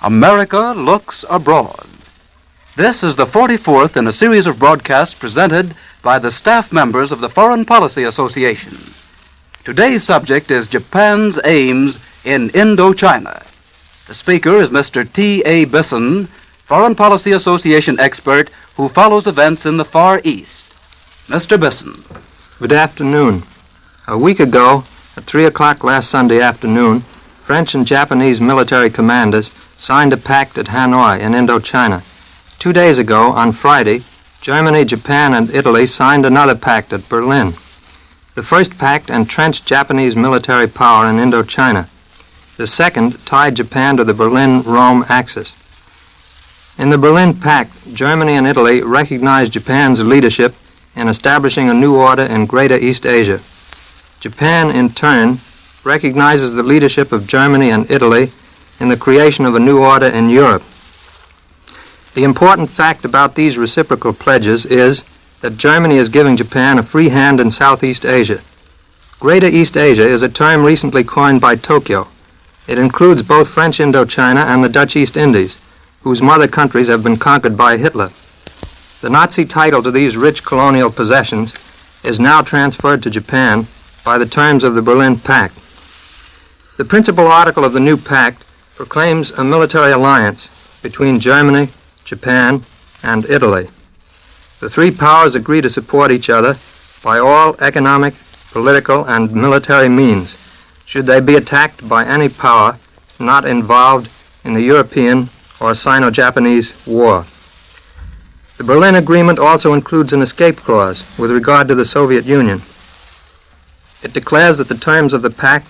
America Looks Abroad. This is the 44th in a series of broadcasts presented by the staff members of the Foreign Policy Association. Today's subject is Japan's aims in Indochina. The speaker is Mr. T.A. Bisson, Foreign Policy Association expert who follows events in the Far East. Mr. Bisson. Good afternoon. A week ago, at 3 o'clock last Sunday afternoon, French and Japanese military commanders signed a pact at Hanoi in Indochina. 2 days ago, on Friday, Germany, Japan, and Italy signed another pact at Berlin. The first pact entrenched Japanese military power in Indochina. The second tied Japan to the Berlin-Rome axis. In the Berlin Pact, Germany and Italy recognized Japan's leadership in establishing a new order in Greater East Asia. Japan, in turn, recognizes the leadership of Germany and Italy in the creation of a new order in Europe. The important fact about these reciprocal pledges is that Germany is giving Japan a free hand in Southeast Asia. Greater East Asia is a term recently coined by Tokyo. It includes both French Indochina and the Dutch East Indies, whose mother countries have been conquered by Hitler. The Nazi title to these rich colonial possessions is now transferred to Japan by the terms of the Berlin Pact. The principal article of the new pact proclaims a military alliance between Germany, Japan, and Italy. The three powers agree to support each other by all economic, political, and military means, should they be attacked by any power not involved in the European or Sino-Japanese war. The Berlin Agreement also includes an escape clause with regard to the Soviet Union. It declares that the terms of the pact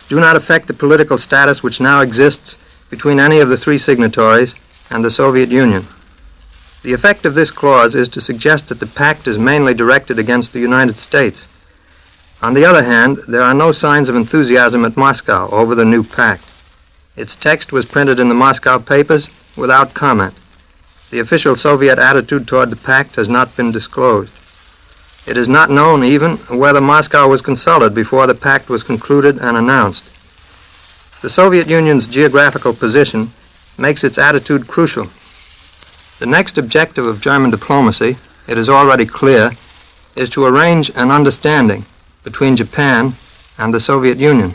do not affect the political status which now exists between any of the three signatories and the Soviet Union. The effect of this clause is to suggest that the pact is mainly directed against the United States. On the other hand, there are no signs of enthusiasm at Moscow over the new pact. Its text was printed in the Moscow papers without comment. The official Soviet attitude toward the pact has not been disclosed. It is not known even whether Moscow was consulted before the pact was concluded and announced. The Soviet Union's geographical position makes its attitude crucial. The next objective of German diplomacy, it is already clear, is to arrange an understanding between Japan and the Soviet Union.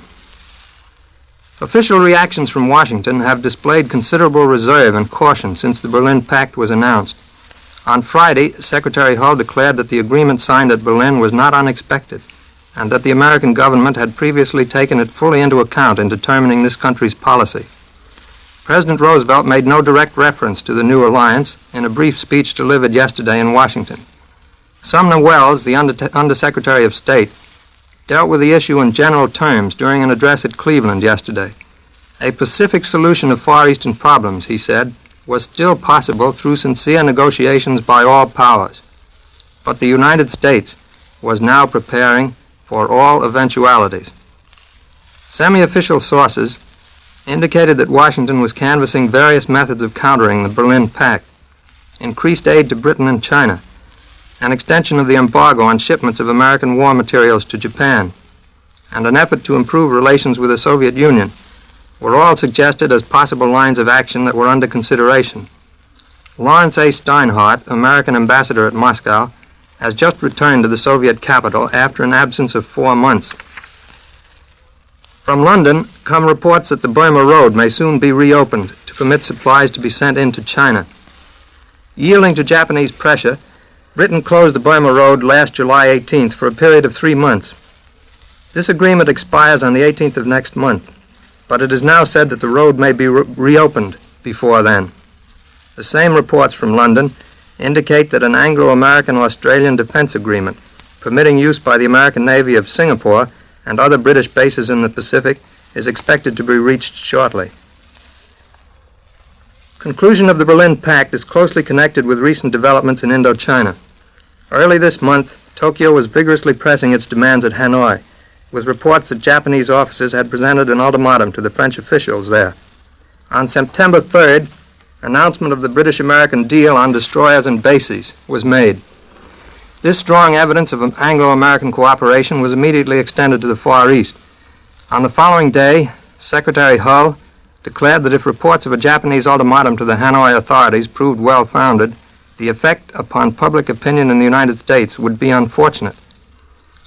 Official reactions from Washington have displayed considerable reserve and caution since the Berlin Pact was announced. On Friday, Secretary Hull declared that the agreement signed at Berlin was not unexpected, and that the American government had previously taken it fully into account in determining this country's policy. President Roosevelt made no direct reference to the new alliance in a brief speech delivered yesterday in Washington. Sumner Welles, the Undersecretary of State, dealt with the issue in general terms during an address at Cleveland yesterday. A pacific solution of Far Eastern problems, he said, was still possible through sincere negotiations by all powers. But the United States was now preparing for all eventualities. Semi-official sources indicated that Washington was canvassing various methods of countering the Berlin Pact: increased aid to Britain and China, an extension of the embargo on shipments of American war materials to Japan, and an effort to improve relations with the Soviet Union were all suggested as possible lines of action that were under consideration. Lawrence A. Steinhardt, American ambassador at Moscow, has just returned to the Soviet capital after an absence of 4 months. From London come reports that the Burma Road may soon be reopened to permit supplies to be sent into China. Yielding to Japanese pressure, Britain closed the Burma Road last July 18th for a period of 3 months. This agreement expires on the 18th of next month, but it is now said that the road may be reopened before then. The same reports from London indicate that an Anglo-American-Australian defense agreement permitting use by the American Navy of Singapore and other British bases in the Pacific is expected to be reached shortly. Conclusion of the Berlin Pact is closely connected with recent developments in Indochina. Early this month, Tokyo was vigorously pressing its demands at Hanoi, with reports that Japanese officers had presented an ultimatum to the French officials there. On September 3rd, announcement of the British-American deal on destroyers and bases was made. This strong evidence of Anglo-American cooperation was immediately extended to the Far East. On the following day, Secretary Hull declared that if reports of a Japanese ultimatum to the Hanoi authorities proved well-founded, the effect upon public opinion in the United States would be unfortunate.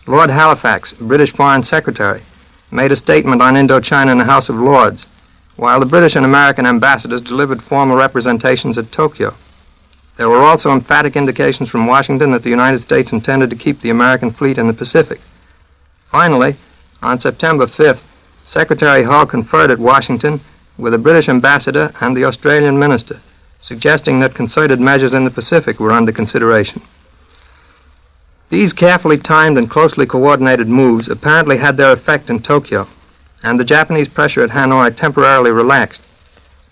Lord Halifax, British Foreign Secretary, made a statement on Indochina in the House of Lords, while the British and American ambassadors delivered formal representations at Tokyo. There were also emphatic indications from Washington that the United States intended to keep the American fleet in the Pacific. Finally, on September 5th, Secretary Hull conferred at Washington with the British ambassador and the Australian minister, suggesting that concerted measures in the Pacific were under consideration. These carefully timed and closely coordinated moves apparently had their effect in Tokyo, and the Japanese pressure at Hanoi temporarily relaxed.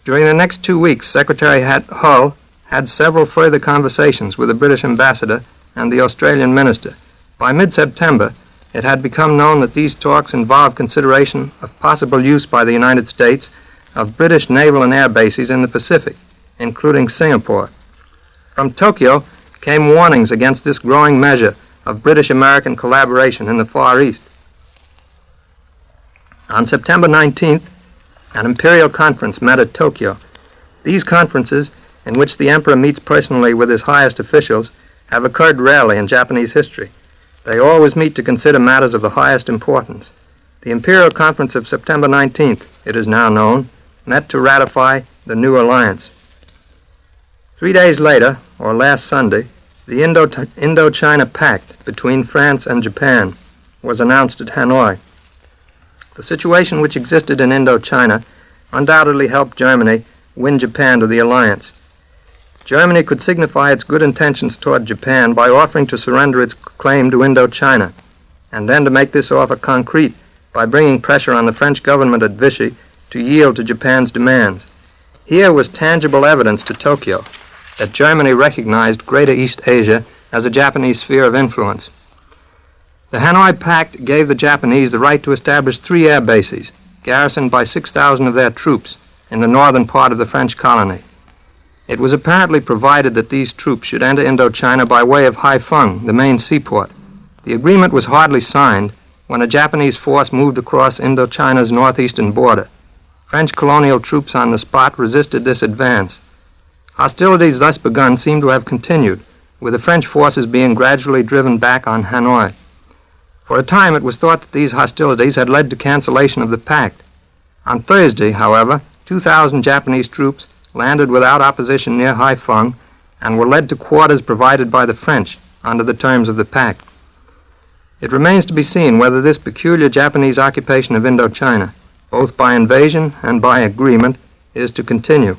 During the next 2 weeks, Secretary Hull had several further conversations with the British ambassador and the Australian minister. By mid-September, it had become known that these talks involved consideration of possible use by the United States of British naval and air bases in the Pacific, including Singapore. From Tokyo came warnings against this growing measure of British-American collaboration in the Far East. On September 19th, an imperial conference met at Tokyo. These conferences, in which the emperor meets personally with his highest officials, have occurred rarely in Japanese history. They always meet to consider matters of the highest importance. The Imperial Conference of September 19th, it is now known, met to ratify the new alliance. 3 days later, or last Sunday, the Indochina Pact between France and Japan was announced at Hanoi. The situation which existed in Indochina undoubtedly helped Germany win Japan to the alliance. Germany could signify its good intentions toward Japan by offering to surrender its claim to Indochina, and then to make this offer concrete by bringing pressure on the French government at Vichy to yield to Japan's demands. Here was tangible evidence to Tokyo that Germany recognized Greater East Asia as a Japanese sphere of influence. The Hanoi Pact gave the Japanese the right to establish 3 air bases, garrisoned by 6,000 of their troops in the northern part of the French colony. It was apparently provided that these troops should enter Indochina by way of Haiphong, the main seaport. The agreement was hardly signed when a Japanese force moved across Indochina's northeastern border. French colonial troops on the spot resisted this advance. Hostilities thus begun seem to have continued, with the French forces being gradually driven back on Hanoi. For a time it was thought that these hostilities had led to cancellation of the pact. On Thursday, however, 2,000 Japanese troops landed without opposition near Haiphong and were led to quarters provided by the French under the terms of the pact. It remains to be seen whether this peculiar Japanese occupation of Indochina, both by invasion and by agreement, is to continue.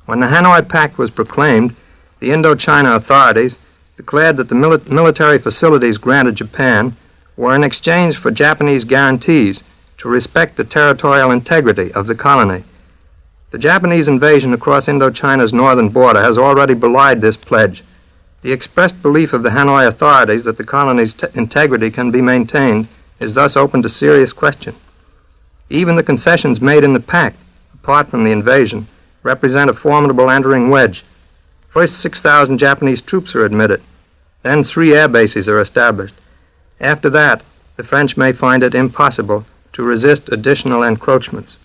When the Hanoi Pact was proclaimed, the Indochina authorities declared that the military facilities granted Japan were in exchange for Japanese guarantees to respect the territorial integrity of the colony. The Japanese invasion across Indochina's northern border has already belied this pledge. The expressed belief of the Hanoi authorities that the colony's integrity can be maintained is thus open to serious question. Even the concessions made in the pact, apart from the invasion, represent a formidable entering wedge. First, 6,000 Japanese troops are admitted. Then 3 air bases are established. After that, the French may find it impossible to resist additional encroachments.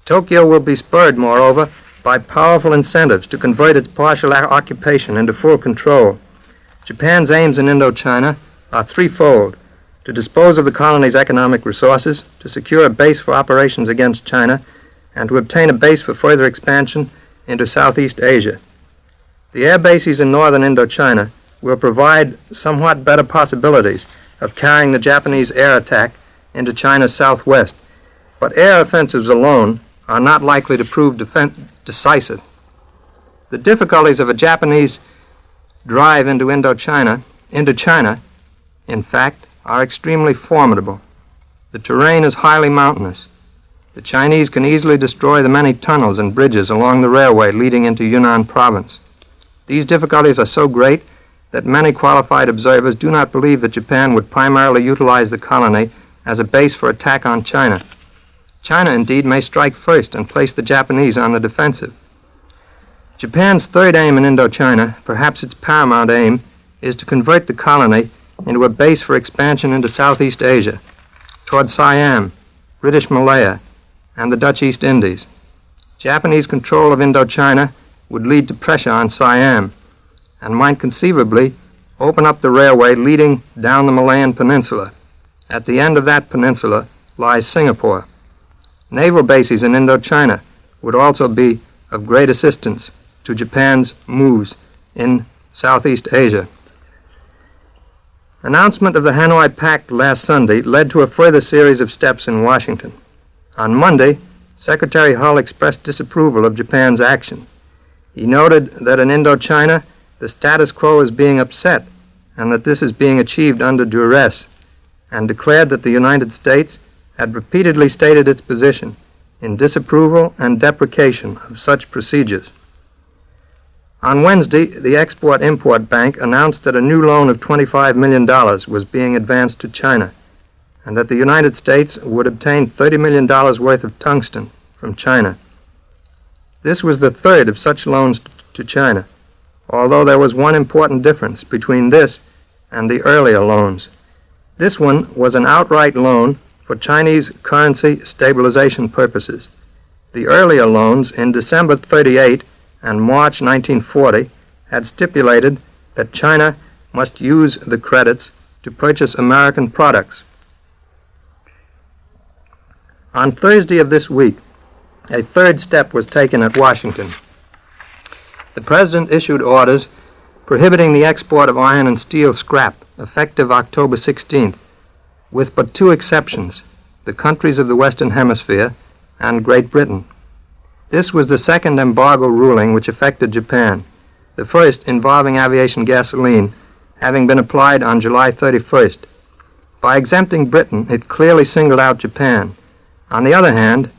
Tokyo will be spurred, moreover, by powerful incentives to convert its partial occupation into full control. Japan's aims in Indochina are threefold: to dispose of the colony's economic resources, to secure a base for operations against China, and to obtain a base for further expansion into Southeast Asia. The air bases in northern Indochina will provide somewhat better possibilities of carrying the Japanese air attack into China's southwest, but air offensives alone are not likely to prove decisive. The difficulties of a Japanese drive into China, in fact, are extremely formidable. The terrain is highly mountainous. The Chinese can easily destroy the many tunnels and bridges along the railway leading into Yunnan province. These difficulties are so great that many qualified observers do not believe that Japan would primarily utilize the colony as a base for attack on China. China, indeed, may strike first and place the Japanese on the defensive. Japan's third aim in Indochina, perhaps its paramount aim, is to convert the colony into a base for expansion into Southeast Asia, toward Siam, British Malaya, and the Dutch East Indies. Japanese control of Indochina would lead to pressure on Siam and might conceivably open up the railway leading down the Malayan Peninsula. At the end of that peninsula lies Singapore. Naval bases in Indochina would also be of great assistance to Japan's moves in Southeast Asia. Announcement of the Hanoi Pact last Sunday led to a further series of steps in Washington. On Monday, Secretary Hull expressed disapproval of Japan's action. He noted that in Indochina, the status quo is being upset and that this is being achieved under duress, and declared that the United States had repeatedly stated its position in disapproval and deprecation of such procedures. On Wednesday, the Export-Import Bank announced that a new loan of $25 million was being advanced to China, and that the United States would obtain $30 million worth of tungsten from China. This was the third of such loans to China, although there was one important difference between this and the earlier loans. This one was an outright loan for Chinese currency stabilization purposes. The earlier loans in December 1938 and March 1940 had stipulated that China must use the credits to purchase American products. On Thursday of this week, a third step was taken at Washington. The President issued orders prohibiting the export of iron and steel scrap, effective October 16th, with but two exceptions, the countries of the Western Hemisphere and Great Britain. This was the second embargo ruling which affected Japan, the first involving aviation gasoline, having been applied on July 31st. By exempting Britain, it clearly singled out Japan. On the other hand,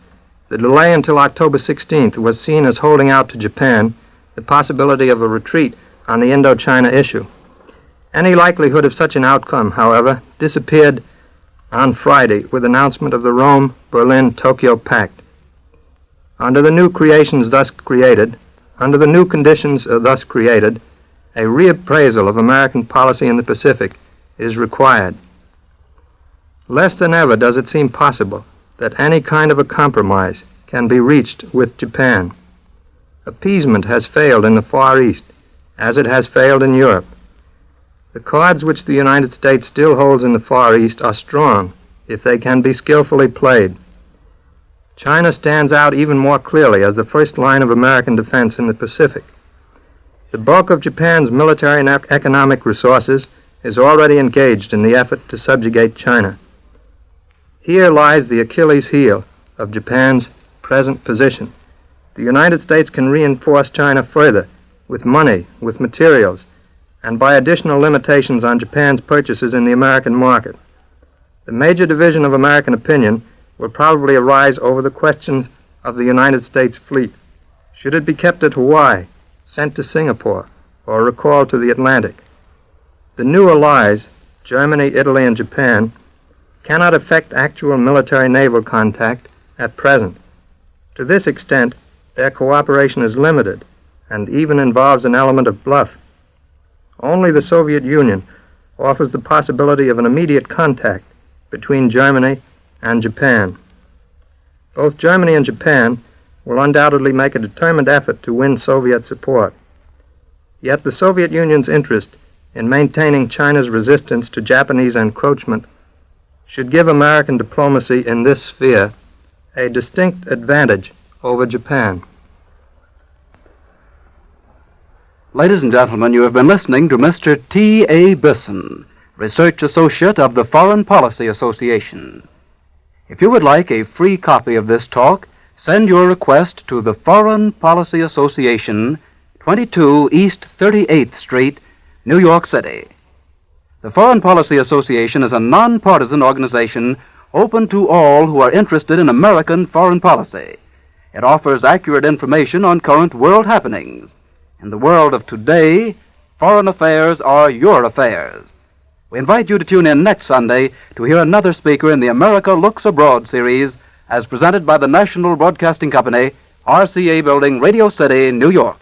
the delay until October 16th was seen as holding out to Japan the possibility of a retreat on the Indochina issue. Any likelihood of such an outcome, however, disappeared on Friday with announcement of the Rome-Berlin-Tokyo Pact. Under the new conditions thus created, a reappraisal of American policy in the Pacific is required. Less than ever does it seem possible that any kind of a compromise can be reached with Japan. Appeasement has failed in the Far East, as it has failed in Europe. The cards which the United States still holds in the Far East are strong, if they can be skillfully played. China stands out even more clearly as the first line of American defense in the Pacific. The bulk of Japan's military and economic resources is already engaged in the effort to subjugate China. Here lies the Achilles heel of Japan's present position. The United States can reinforce China further with money, with materials, and by additional limitations on Japan's purchases in the American market. The major division of American opinion will probably arise over the question of the United States fleet. Should it be kept at Hawaii, sent to Singapore, or recalled to the Atlantic? The new allies, Germany, Italy, and Japan, cannot affect actual military-naval contact at present. To this extent, their cooperation is limited and even involves an element of bluff. Only the Soviet Union offers the possibility of an immediate contact between Germany and Japan. Both Germany and Japan will undoubtedly make a determined effort to win Soviet support. Yet the Soviet Union's interest in maintaining China's resistance to Japanese encroachment should give American diplomacy in this sphere a distinct advantage over Japan. Ladies and gentlemen, you have been listening to Mr. T.A. Bisson, Research Associate of the Foreign Policy Association. If you would like a free copy of this talk, send your request to the Foreign Policy Association, 22 East 38th Street, New York City. The Foreign Policy Association is a nonpartisan organization open to all who are interested in American foreign policy. It offers accurate information on current world happenings. In the world of today, foreign affairs are your affairs. We invite you to tune in next Sunday to hear another speaker in the America Looks Abroad series as presented by the National Broadcasting Company, RCA Building, Radio City, New York.